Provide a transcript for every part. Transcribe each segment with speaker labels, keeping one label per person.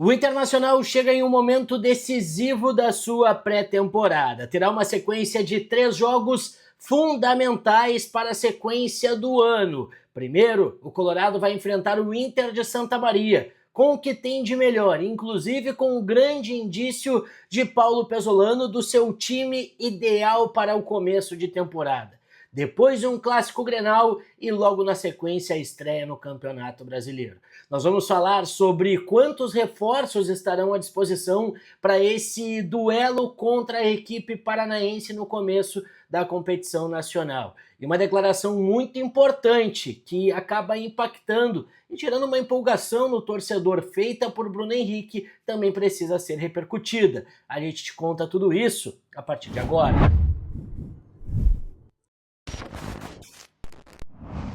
Speaker 1: O Internacional chega em um momento decisivo da sua pré-temporada. Terá uma sequência de 3 jogos fundamentais para a sequência do ano. Primeiro, o Colorado vai enfrentar o Inter de Santa Maria, com o que tem de melhor, inclusive com um grande indício de Paulo Pesolano do seu time ideal para o começo de temporada. Depois de um clássico Grenal e logo na sequência a estreia no Campeonato Brasileiro. Nós vamos falar sobre quantos reforços estarão à disposição para esse duelo contra a equipe paranaense no começo da competição nacional. E uma declaração muito importante que acaba impactando e tirando uma empolgação no torcedor feita por Bruno Henrique também precisa ser repercutida. A gente te conta tudo isso a partir de agora.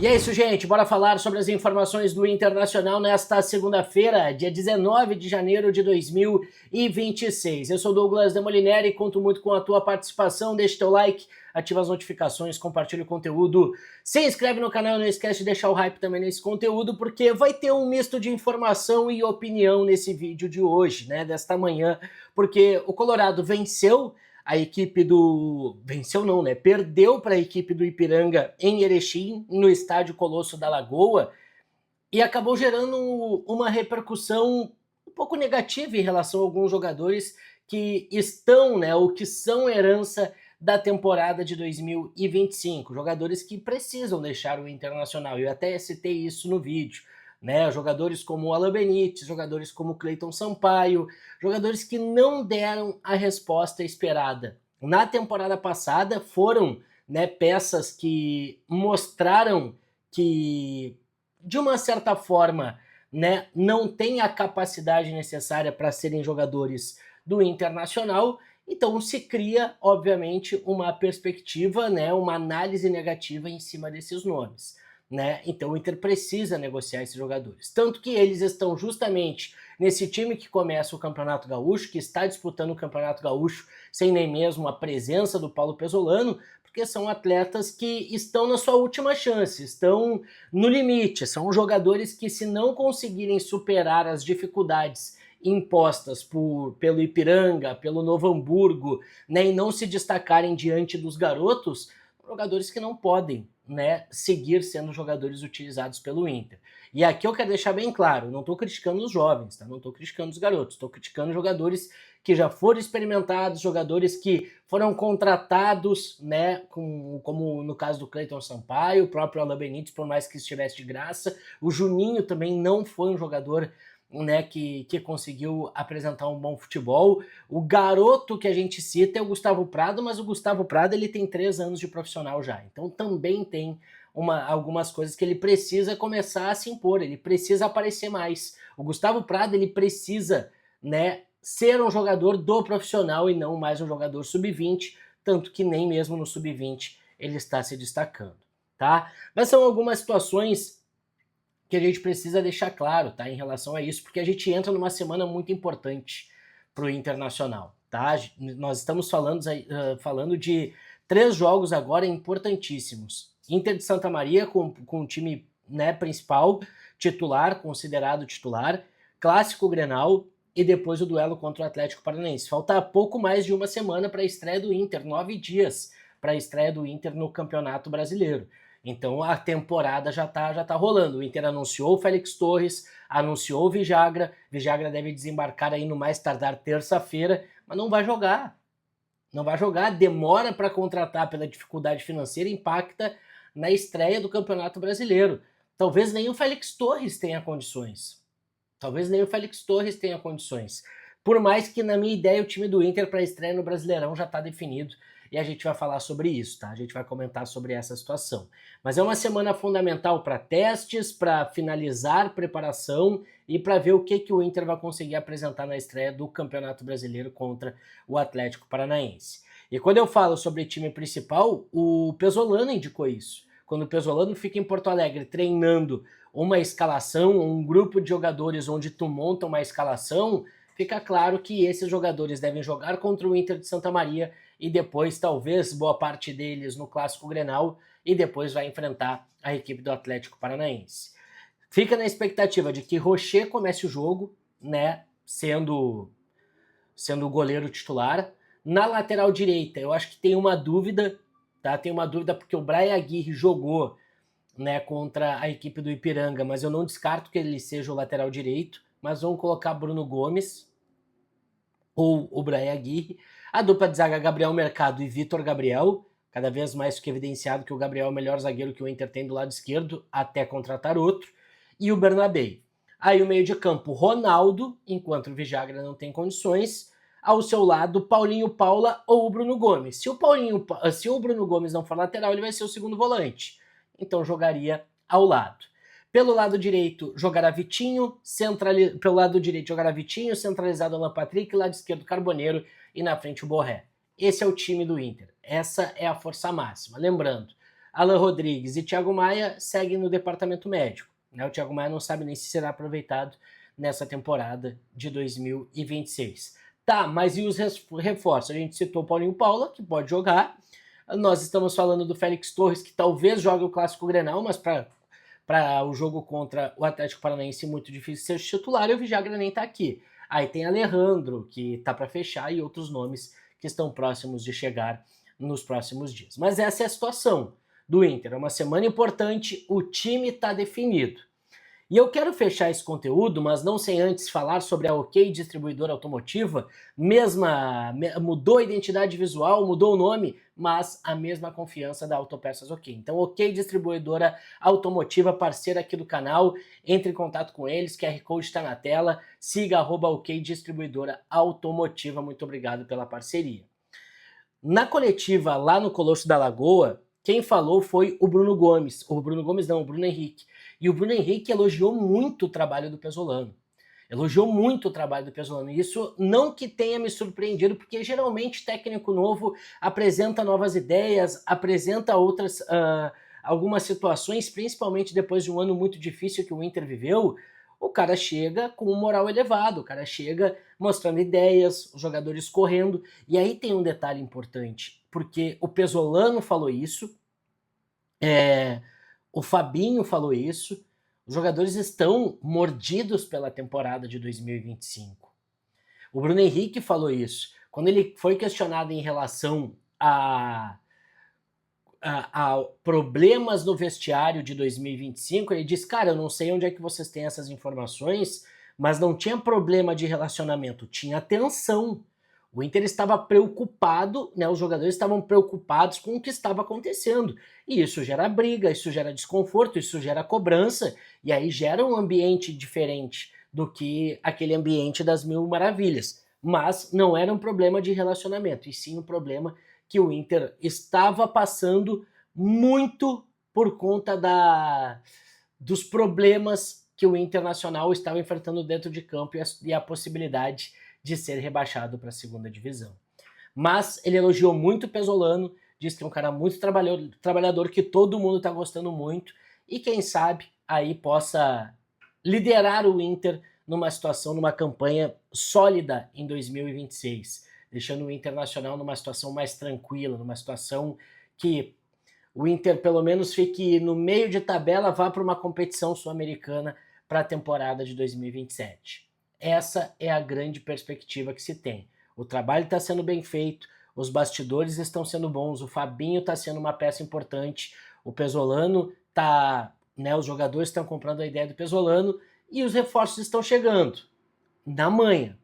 Speaker 1: E é isso, gente, bora falar sobre as informações do Internacional nesta segunda-feira, dia 19 de janeiro de 2026. Eu sou Douglas Demolineri e conto muito com a tua participação. Deixa teu like, ativa as notificações, compartilha o conteúdo, se inscreve no canal e não esquece de deixar o hype também nesse conteúdo, porque vai ter um misto de informação e opinião nesse vídeo de hoje, né, desta manhã, porque o Colorado venceu a equipe do... Venceu não, né? Perdeu para a equipe do Ipiranga em Erechim, no estádio Colosso da Lagoa, e acabou gerando uma repercussão um pouco negativa em relação a alguns jogadores que estão, né, ou que são herança da temporada de 2025. Jogadores que precisam deixar o Internacional. Eu até citei isso no vídeo. Né, jogadores como o Alan Benítez, jogadores como o Cleiton Sampaio, jogadores que não deram a resposta esperada. Na temporada passada foram, né, peças que mostraram que, de uma certa forma, né, não têm a capacidade necessária para serem jogadores do Internacional, então se cria, obviamente, uma perspectiva, né, uma análise negativa em cima desses nomes. Né? Então o Inter precisa negociar esses jogadores. Tanto que eles estão justamente nesse time que começa o Campeonato Gaúcho, que está disputando o Campeonato Gaúcho sem nem mesmo a presença do Paulo Pesolano, porque são atletas que estão na sua última chance, estão no limite, são jogadores que, se não conseguirem superar as dificuldades impostas pelo Ipiranga, pelo Novo Hamburgo, né, e não se destacarem diante dos garotos, jogadores que não podem, né, seguir sendo jogadores utilizados pelo Inter. E aqui eu quero deixar bem claro, não estou criticando os jovens, tá? Não estou criticando os garotos, estou criticando jogadores que já foram experimentados, jogadores que foram contratados, né, como no caso do Cleiton Sampaio, o próprio Alan Benítez, por mais que estivesse de graça. O Juninho também não foi um jogador, né, que conseguiu apresentar um bom futebol. O garoto que a gente cita é o Gustavo Prado, mas o Gustavo Prado ele tem 3 anos de profissional já, então também tem algumas coisas que ele precisa começar a se impor, ele precisa aparecer mais. O Gustavo Prado ele precisa, né, ser um jogador do profissional e não mais um jogador sub-20, tanto que nem mesmo no sub-20 ele está se destacando, tá? Mas são algumas situações que a gente precisa deixar claro, tá, em relação a isso, porque a gente entra numa semana muito importante para o Internacional, tá? Nós estamos falando de 3 jogos agora importantíssimos. Inter de Santa Maria com o time, né, principal, titular, considerado titular, Clássico Grenal e depois o duelo contra o Atlético Paranaense. Falta pouco mais de uma semana para a estreia do Inter, 9 dias para a estreia do Inter no Campeonato Brasileiro. Então a temporada já tá rolando. O Inter anunciou o Félix Torres, anunciou o Vijagra. Vijagra deve desembarcar aí no mais tardar terça-feira, mas não vai jogar. Não vai jogar, demora para contratar pela dificuldade financeira, impacta na estreia do Campeonato Brasileiro. Talvez nem o Félix Torres tenha condições. Por mais que, na minha ideia, o time do Inter para a estreia no Brasileirão já está definido. E a gente vai falar sobre isso, tá? A gente vai comentar sobre essa situação. Mas é uma semana fundamental para testes, para finalizar preparação e para ver o que o Inter vai conseguir apresentar na estreia do Campeonato Brasileiro contra o Atlético Paranaense. E quando eu falo sobre time principal, o Pesolano indicou isso. Quando o Pesolano fica em Porto Alegre treinando uma escalação, um grupo de jogadores onde tu monta uma escalação, fica claro que esses jogadores devem jogar contra o Inter de Santa Maria e depois, talvez, boa parte deles no Clássico Grenal, e depois vai enfrentar a equipe do Atlético Paranaense. Fica na expectativa de que Rocher comece o jogo, né? sendo o goleiro titular. Na lateral direita, eu acho que tem uma dúvida, tá? Tem uma dúvida porque o Brian Aguirre jogou, né, contra a equipe do Ipiranga, mas eu não descarto que ele seja o lateral direito, mas vamos colocar Bruno Gomes ou o Brian Aguirre. A dupla de zaga Gabriel Mercado e Vitor Gabriel, cada vez mais que evidenciado que o Gabriel é o melhor zagueiro que o Inter tem do lado esquerdo, até contratar outro, e o Bernabé. Aí o meio de campo, Ronaldo, enquanto o Vijagra não tem condições. Ao seu lado, Paulinho Paula ou o Bruno Gomes. Se o Bruno Gomes não for lateral, ele vai ser o segundo volante. Então jogaria ao lado. Pelo lado direito, jogará Vitinho, pelo lado direito jogará Vitinho, centralizado Alan Patrick, lado esquerdo Carboneiro e na frente o Borré. Esse é o time do Inter. Essa é a força máxima. Lembrando, Alan Rodrigues e Thiago Maia seguem no departamento médico. O Thiago Maia não sabe nem se será aproveitado nessa temporada de 2026. Tá, mas e os reforços? A gente citou o Paulinho Paula, que pode jogar. Nós estamos falando do Félix Torres, que talvez jogue o Clássico Grenal, mas para o jogo contra o Atlético Paranaense muito difícil ser titular, e o Vijagra nem tá aqui. Aí tem Alejandro, que tá para fechar, e outros nomes que estão próximos de chegar nos próximos dias. Mas essa é a situação do Inter. É uma semana importante, o time está definido. E eu quero fechar esse conteúdo, mas não sem antes falar sobre a OK Distribuidora Automotiva, mudou a identidade visual, mudou o nome, mas a mesma confiança da Autopeças OK. Então, OK Distribuidora Automotiva, parceira aqui do canal, entre em contato com eles, QR Code está na tela, siga @OK Distribuidora Automotiva, muito obrigado pela parceria. Na coletiva lá no Colosso da Lagoa, quem falou foi o Bruno Gomes. O Bruno Henrique. E o Bruno Henrique elogiou muito o trabalho do Pesolano. E isso não que tenha me surpreendido, porque geralmente técnico novo apresenta novas ideias, apresenta algumas situações, principalmente depois de um ano muito difícil que o Inter viveu. O cara chega com um moral elevado, o cara chega mostrando ideias, os jogadores correndo. E aí tem um detalhe importante, porque o Pesolano falou isso, o Fabinho falou isso, os jogadores estão mordidos pela temporada de 2025. O Bruno Henrique falou isso. Quando ele foi questionado em relação a problemas no vestiário de 2025, ele disse, cara, eu não sei onde é que vocês têm essas informações, mas não tinha problema de relacionamento, tinha tensão. O Inter estava preocupado, né, os jogadores estavam preocupados com o que estava acontecendo. E isso gera briga, isso gera desconforto, isso gera cobrança, e aí gera um ambiente diferente do que aquele ambiente das Mil Maravilhas. Mas não era um problema de relacionamento, e sim um problema que o Inter estava passando muito por conta dos problemas que o Internacional estava enfrentando dentro de campo e a possibilidade de ser rebaixado para a segunda divisão. Mas ele elogiou muito o Pesolano, disse que é um cara muito trabalhador, que todo mundo está gostando muito, e quem sabe aí possa liderar o Inter numa situação, numa campanha sólida em 2026, deixando o Internacional numa situação mais tranquila, numa situação que o Inter pelo menos fique no meio de tabela, vá para uma competição sul-americana para a temporada de 2027. Essa é a grande perspectiva que se tem. O trabalho está sendo bem feito, os bastidores estão sendo bons, o Fabinho está sendo uma peça importante, o Pesolano está, né, os jogadores estão comprando a ideia do Pesolano e os reforços estão chegando na manha,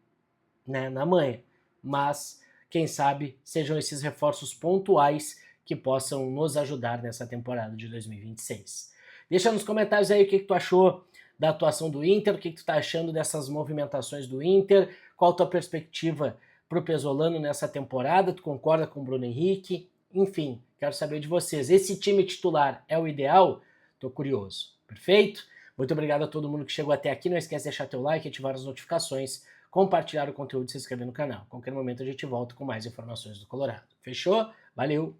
Speaker 1: né, na manha. Mas quem sabe sejam esses reforços pontuais que possam nos ajudar nessa temporada de 2026. Deixa nos comentários aí o que tu achou da atuação do Inter, o que tu tá achando dessas movimentações do Inter, qual a tua perspectiva pro Pesolano nessa temporada, tu concorda com o Bruno Henrique? Enfim, quero saber de vocês. Esse time titular é o ideal? Tô curioso. Perfeito? Muito obrigado a todo mundo que chegou até aqui. Não esquece de deixar teu like, ativar as notificações, compartilhar o conteúdo e se inscrever no canal. A qualquer momento a gente volta com mais informações do Colorado. Fechou? Valeu!